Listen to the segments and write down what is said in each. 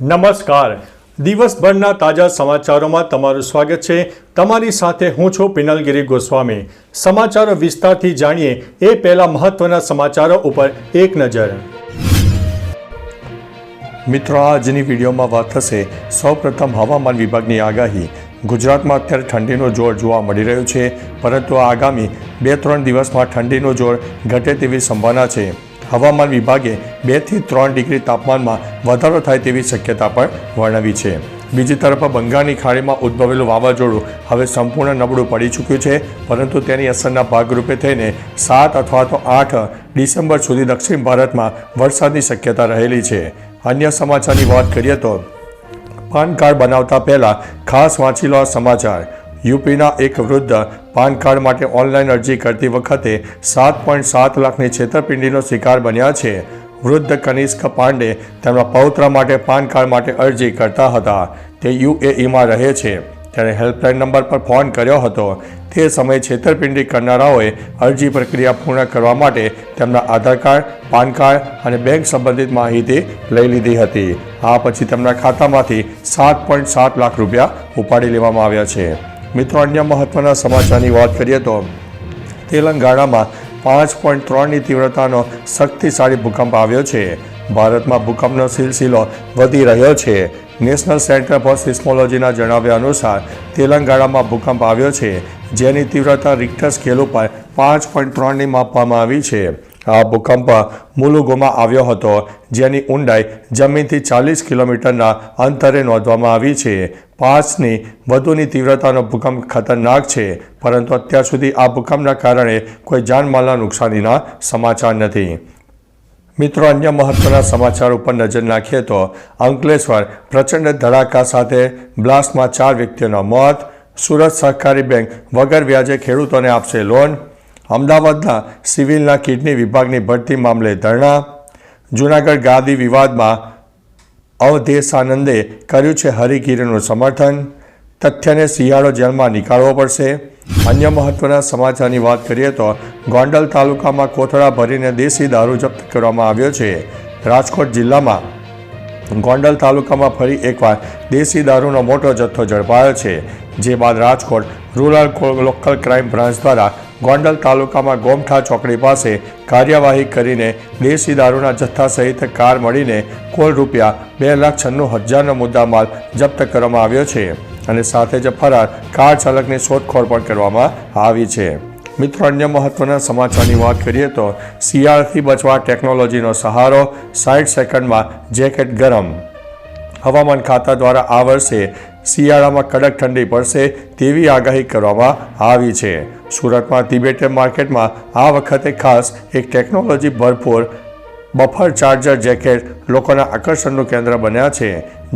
નમસ્કાર. દિવસભરના તાજા સમાચારોમાં તમારું સ્વાગત છે. તમારી સાથે હું છું પિનલગીરી ગોસ્વામી. સમાચારો વિસ્તારથી જાણીએ એ પહેલા મહત્વના સમાચારો ઉપર એક નજર. મિત્રો, આજની વિડીયોમાં વાત થશે સૌપ્રથમ હવામાન વિભાગની આગાહી. ગુજરાતમાં અત્યારે ઠંડીનું જોર જોવા મળી રહ્યું છે, પરંતુ આગામી 2-3 દિવસમાં ઠંડીનું જોર ઘટે તેવી સંભાવના છે. હવામાન વિભાગે 2 થી 3 ડિગ્રી તાપમાનમાં વધારો થાય તેવી શક્યતા પણ વર્ણવી છે. બીજી તરફ બંગાળની ખાડીમાં ઉદ્ભવેલું વાવાઝોડું હવે સંપૂર્ણ નબળું પડી ચૂક્યું છે, પરંતુ તેની અસરના ભાગરૂપે થઈને 7 અથવા તો 8 ડિસેમ્બર સુધી દક્ષિણ ભારતમાં વરસાદની શક્યતા રહેલી છે. અન્ય સમાચારની વાત કરીએ તો પાન કાર્ડ બનાવતા પહેલાં ખાસ વાંચી લો આ સમાચાર. યુપીના એક વૃદ્ધ પાન કાર્ડ માટે ઓનલાઈન અરજી કરતી વખતે 7.7 લાખની છેતરપિંડીનો શિકાર બન્યા છે. વૃદ્ધ કનિષ્ક પાંડે તેમના પૌત્ર માટે પાન કાર્ડ માટે અરજી કરતા હતા. તે યુએઈમાં રહે છે. ત્યારે હેલ્પલાઇન નંબર પર ફોન કર્યો હતો. તે સમયે છેતરપિંડી કરનારાઓએ અરજી પ્રક્રિયા પૂર્ણ કરવા માટે તેમના આધાર કાર્ડ, પાન કાર્ડ અને બેંક સંબંધિત માહિતી લઈ લીધી હતી. આ પછી તેમના ખાતામાંથી 7.7 લાખ રૂપિયા ઉપાડી લેવામાં આવ્યા છે. મિત્રો, અન્ય મહત્વના સમાચારની વાત કરીએ તો તેલંગાણામાં 5.3ની તીવ્રતાનો શક્તિશાળી ભૂકંપ આવ્યો છે. ભારતમાં ભૂકંપનો સિલસિલો વધી રહ્યો છે. નેશનલ સેન્ટર ફોર સિસ્મોલોજીના જણાવ્યા અનુસાર તેલંગાણામાં ભૂકંપ આવ્યો છે, જેની તીવ્રતા રિક્ટર સ્કેલ ઉપર 5.3ની માપવામાં આવી છે. આ ભૂકંપ મુલુગુમાં આવ્યો હતો, જેની ઊંડાઈ જમીનથી 40 કિલોમીટરના અંતરે નોંધવામાં આવી છે. 5ની વધુની તીવ્રતાનો ભૂકંપ ખતરનાક છે, પરંતુ અત્યાર સુધી આ ભૂકંપના કારણે કોઈ જાનમાલના નુકસાનીના સમાચાર નથી. મિત્રો, અન્ય મહત્વના સમાચાર ઉપર નજર નાખીએ તો અંકલેશ્વર પ્રચંડ ધડાકા સાથે બ્લાસ્ટમાં 4 વ્યક્તિઓના મોત. સુરત સહકારી બેંક વગર વ્યાજે ખેડૂતોને આપશે લોન. અમદાવાદના સિવિલના કિડની વિભાગની ભરતી મામલે ધરણા. જૂનાગઢ ગાદી વિવાદમાં અવધેશાનંદે કર્યું છે હરિગીરીનું સમર્થન. તથ્યને શિયાળો જેલમાં નીકાળવો પડશે. અન્ય મહત્વના સમાચારની વાત કરીએ તો ગોંડલ તાલુકામાં કોથળા ભરીને દેશી દારૂ જપ્ત કરવામાં આવ્યો છે. રાજકોટ જિલ્લામાં ગોંડલ તાલુકામાં ફરી એકવાર દેશી દારૂનો મોટો જથ્થો ઝડપાયો છે. જે બાદ Rajkot rural local crime branch દ્વારા ગોંડલ તાલુકામાં ગોમઠા ચોકડી પાસે કાર્યવાહી કરીને દેશી દારૂના જથ્થા સહિત કાર મળીને કુલ રૂપિયા 2,96,000નો મુદ્દામાલ જપ્ત કરવામાં આવ્યો છે અને સાથે જ ફરાર કાર ચાલકની શોધખોળ પણ કરવામાં આવી છે. મિત્રો, અન્ય મહત્વના સમાચારની વાત કરીએ તો શિયાળાથી બચવા ટેકનોલોજીનો સહારો. 60 સેકન્ડમાં જેકેટ ગરમ. હવામાન ખાતા દ્વારા આ વર્ષે શિયાળામાં કડક ઠંડી પડશે તેવી આગાહી કરવામાં આવી છે. સુરતમાં તિબેટિયન માર્કેટમાં આ વખતે ખાસ એક ટેકનોલોજી ભરપૂર બફર ચાર્જર જેકેટ લોકોના આકર્ષણનું કેન્દ્ર બન્યા છે.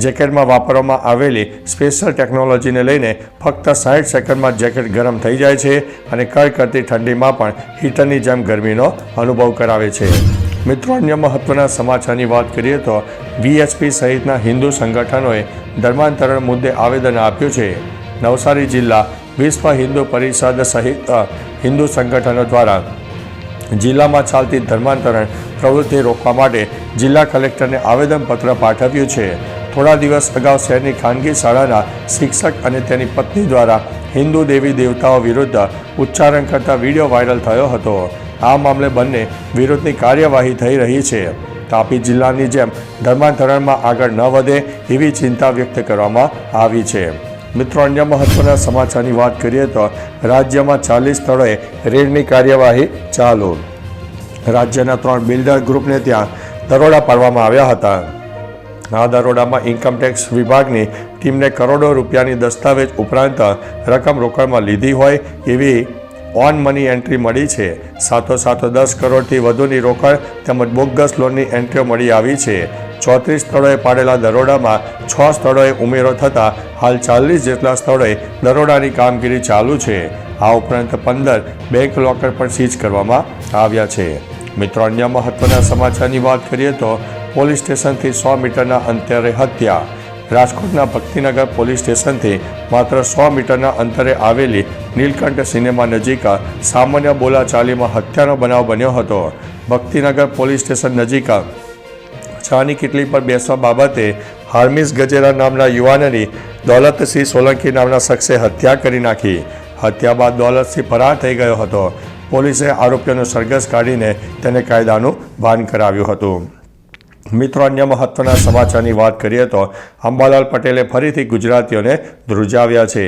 જેકેટમાં વાપરવામાં આવેલી સ્પેશિયલ ટેકનોલોજીને લઈને ફક્ત 60 સેકન્ડમાં જેકેટ ગરમ થઈ જાય છે અને કડકડતી ઠંડીમાં પણ હીટરની જેમ ગરમીનો અનુભવ કરાવે છે. મિત્રો, અન્ય મહત્વના સમાચારની વાત કરીએ તો વીએચપી સહિતના હિન્દુ સંગઠનોએ ધર્માંતરણ મુદ્દે આવેદન આપ્યું છે. નવસારી જિલ્લા વિશ્વ હિન્દુ પરિષદ સહિત હિન્દુ સંગઠનો દ્વારા જિલ્લામાં ચાલતી ધર્માંતરણ પ્રવૃત્તિ રોકવા માટે જિલ્લા કલેક્ટરને આવેદનપત્ર પાઠવ્યું છે. થોડા દિવસ અગાઉ શહેરની ખાનગી શાળાના શિક્ષક અને તેની પત્ની દ્વારા હિન્દુ દેવી દેવતાઓ વિરુદ્ધ ઉચ્ચારણ કરતા વિડીયો વાયરલ થયો હતો. આ મામલે બંને વિરુદ્ધની કાર્યવાહી થઈ રહી છે. તાપી જિલ્લાની જેમ ધર્માંતરણમાં આગળ ન વધે એવી ચિંતા વ્યક્ત કરવામાં આવી છે. મિત્રો, અન્ય મહત્વના સમાચારની વાત કરીએ તો રાજ્યમાં 40 સ્થળોએ રેડની કાર્યવાહી ચાલુ. રાજ્યના 3 બિલ્ડર ગ્રુપને ત્યાં દરોડા પાડવામાં આવ્યા હતા. આ દરોડામાં ઇન્કમટેક્સ વિભાગની ટીમને કરોડો રૂપિયાની દસ્તાવેજ ઉપરાંત રકમ રોકડમાં લીધી હોય એવી ઓન મની એન્ટ્રી મળી છે. સાથોસાથ 10 કરોડથી વધુની રોકડ તેમજ બોગસ લોનની એન્ટ્રીઓ મળી આવી છે. 34 સ્થળોએ પાડેલા દરોડામાં 6 સ્થળોએ ઉમેરો થતાં હાલ 40 જેટલા સ્થળોએ દરોડાની કામગીરી ચાલુ છે. આ ઉપરાંત 15 બેંક લોકર પણ સીઝ કરવામાં આવ્યા છે. મિત્રો, અન્ય મહત્વના સમાચારની વાત કરીએ તો પોલીસ સ્ટેશનથી 100 મીટરના અંતરે હત્યા. રાજકોટના ભક્તિનગર પોલીસ સ્ટેશનથી માત્ર 100 મીટરના અંતરે આવેલી નીલકંઠ સિનેમા નજીક સામાન્ય બોલાચાલીમાં હત્યાનો બનાવ બન્યો હતો. ભક્તિનગર પોલીસ સ્ટેશન નજીક ચાની કીટલી પર બેસવા બાબતે હાર્મિસ ગજેરા નામના યુવાનની દોલતસિંહ સોલંકી નામના શખ્સે હત્યા કરી નાખી. હત્યા બાદ દોલતસિંહ ફરાર થઈ ગયો હતો. પોલીસે આરોપીઓનો સરઘસ કાઢીને તેને કાયદાનું ભાન કરાવ્યું હતું. મિત્રો, અન્ય મહત્વના સમાચારની વાત કરીએ તો અંબાલાલ પટેલે ફરીથી ગુજરાતીઓને ધ્રુજાવ્યા છે.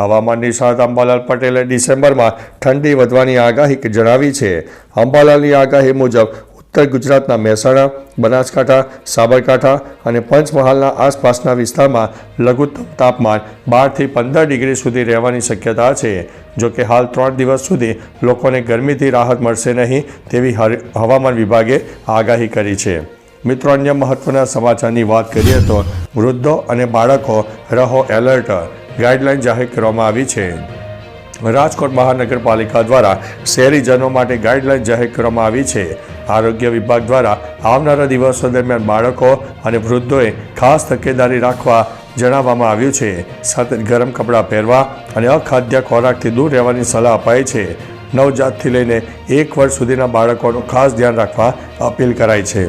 હવામાન નિષ્ણાત અંબાલાલ પટેલે ડિસેમ્બરમાં ઠંડી વધવાની આગાહી જણાવી છે. અંબાલાલની આગાહી મુજબ ઉત્તર ગુજરાતના મહેસાણા, બનાસકાંઠા, સાબરકાંઠા અને પંચમહાલના આસપાસના વિસ્તારમાં લઘુત્તમ તાપમાન 12થી 15 ડિગ્રી સુધી રહેવાની શક્યતા છે. જોકે હાલ 3 દિવસ સુધી લોકોને ગરમીથી રાહત મળશે નહીં તેવી હવામાન વિભાગે આગાહી કરી છે. મિત્રો, અન્ય મહત્વના સમાચારની વાત કરીએ તો વૃદ્ધો અને બાળકો રહો એલર્ટ, ગાઈડલાઈન જાહેર કરવામાં આવી છે. રાજકોટ મહાનગરપાલિકા દ્વારા શહેરીજનો માટે ગાઈડલાઈન જાહેર કરવામાં આવી છે. આરોગ્ય વિભાગ દ્વારા આવનારા દિવસો દરમિયાન બાળકો અને વૃદ્ધોએ ખાસ તકેદારી રાખવા જણાવવામાં આવ્યું છે. સાથે ગરમ કપડાં પહેરવા અને અખાદ્ય ખોરાકથી દૂર રહેવાની સલાહ અપાઈ છે. નવજાતથી લઈને 1 વર્ષ સુધીના બાળકોનું ખાસ ધ્યાન રાખવા અપીલ કરાઈ છે.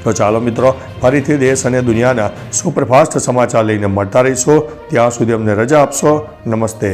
તો ચાલો મિત્રો, ફરીથી દેશ અને દુનિયાના સુપરફાસ્ટ સમાચાર લઈને મળતા રહીશું. ત્યાં સુધી અમને રજા આપશો. નમસ્તે.